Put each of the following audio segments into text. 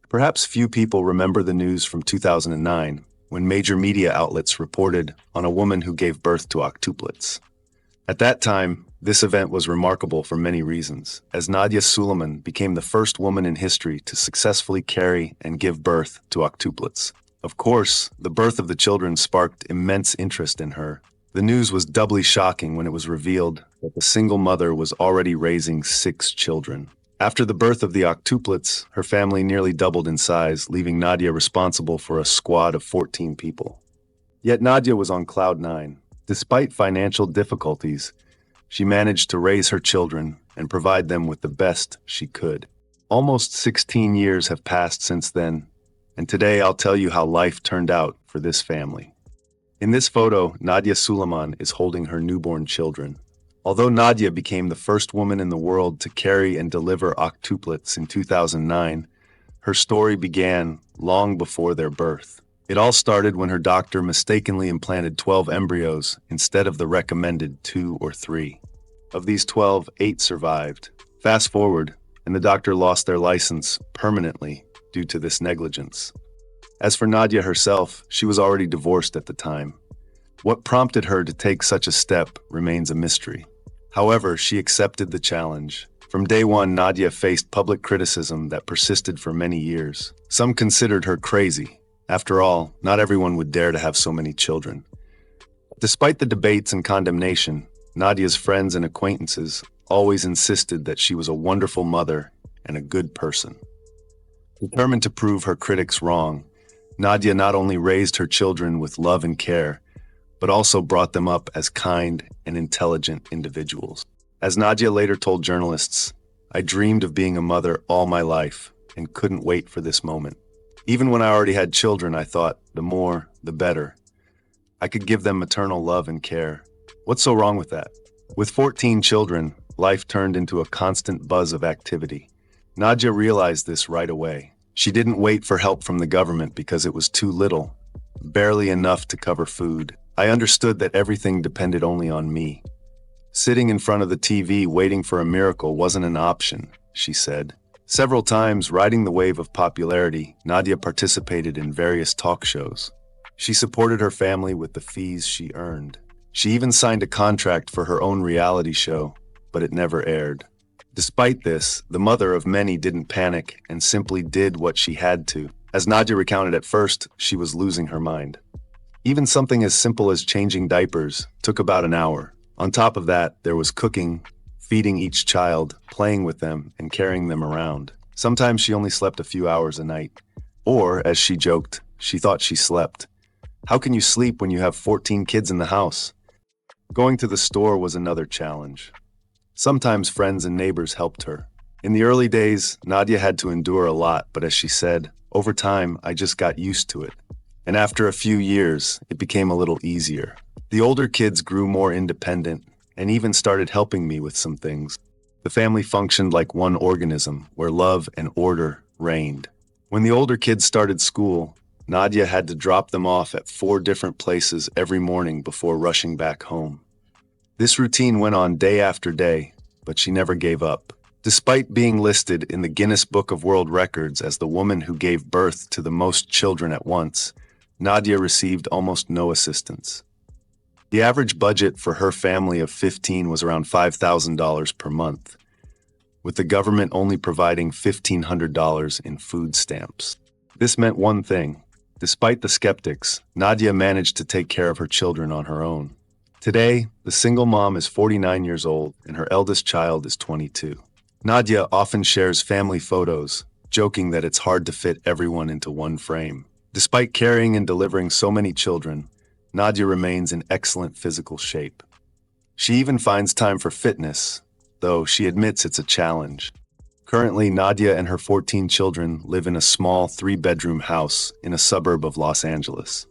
Perhaps few people remember the news from 2009 when major media outlets reported on a woman who gave birth to octuplets. At that time, this event was remarkable for many reasons, as Nadya Suleman became the first woman in history to successfully carry and give birth to octuplets. Of course, the birth of the children sparked immense interest in her. The news was doubly shocking when it was revealed that the single mother was already raising 6 children. After the birth of the octuplets, her family nearly doubled in size, leaving Nadya responsible for a squad of 14 people. Yet Nadya was on cloud 9. Despite financial difficulties, she managed to raise her children and provide them with the best she could. Almost 16 years have passed since then, and today I'll tell you how life turned out for this family. In this photo, Nadya Suleman is holding her newborn children. Although Nadya became the first woman in the world to carry and deliver octuplets in 2009, her story began long before their birth. It all started when her doctor mistakenly implanted 12 embryos instead of the recommended 2 or 3. Of these 12, 8 survived. Fast forward, and the doctor lost their license permanently due to this negligence. As for Nadya herself, she was already divorced at the time. What prompted her to take such a step remains a mystery. However, she accepted the challenge. From day one, Nadya faced public criticism that persisted for many years. Some considered her crazy. After all, not everyone would dare to have so many children. Despite the debates and condemnation, Nadya's friends and acquaintances always insisted that she was a wonderful mother and a good person. Determined to prove her critics wrong, Nadya not only raised her children with love and care, but also brought them up as kind and intelligent individuals. As Nadya later told journalists, "I dreamed of being a mother all my life and couldn't wait for this moment. Even when I already had children, I thought, the more, the better. I could give them maternal love and care. What's so wrong with that?" With 14 children, life turned into a constant buzz of activity. Nadya realized this right away. She didn't wait for help from the government because it was too little, barely enough to cover food. "I understood that everything depended only on me. Sitting in front of the TV waiting for a miracle wasn't an option," she said. Several times, riding the wave of popularity, Nadya participated in various talk shows. She supported her family with the fees she earned. She even signed a contract for her own reality show, but it never aired. Despite this, the mother of many didn't panic and simply did what she had to. As Nadya recounted, at first, she was losing her mind. Even something as simple as changing diapers took about an hour. On top of that, there was cooking, feeding each child, playing with them, and carrying them around. Sometimes she only slept a few hours a night. Or, as she joked, she thought she slept. How can you sleep when you have 14 kids in the house? Going to the store was another challenge. Sometimes friends and neighbors helped her. In the early days, Nadya had to endure a lot, but as she said, "Over time, I just got used to it. And after a few years, it became a little easier." The older kids grew more independent and even started helping me with some things. The family functioned like one organism where love and order reigned. When the older kids started school, Nadya had to drop them off at 4 different places every morning before rushing back home. This routine went on day after day, but she never gave up. Despite being listed in the Guinness Book of World Records as the woman who gave birth to the most children at once, Nadya received almost no assistance. The average budget for her family of 15 was around $5,000 per month, with the government only providing $1,500 in food stamps. This meant one thing. Despite the skeptics, Nadya managed to take care of her children on her own. Today, the single mom is 49 years old and her eldest child is 22. Nadya often shares family photos, joking that it's hard to fit everyone into one frame. Despite carrying and delivering so many children, Nadya remains in excellent physical shape. She even finds time for fitness, though she admits it's a challenge. Currently, Nadya and her 14 children live in a small 3-bedroom house in a suburb of Los Angeles.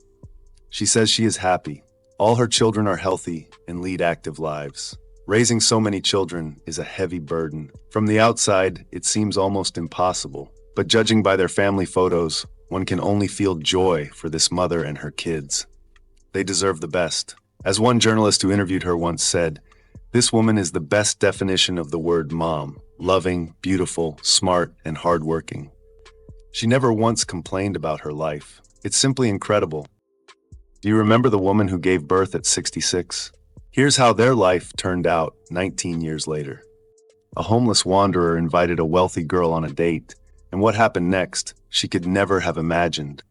She says she is happy. All her children are healthy and lead active lives. Raising so many children is a heavy burden. From the outside, it seems almost impossible, but judging by their family photos, one can only feel joy for this mother and her kids. They deserve the best. As one journalist who interviewed her once said, "This woman is the best definition of the word mom, loving, beautiful, smart, and hardworking." She never once complained about her life. It's simply incredible. Do you remember the woman who gave birth at 66? Here's how their life turned out 19 years later. A homeless wanderer invited a wealthy girl on a date, and what happened next, she could never have imagined.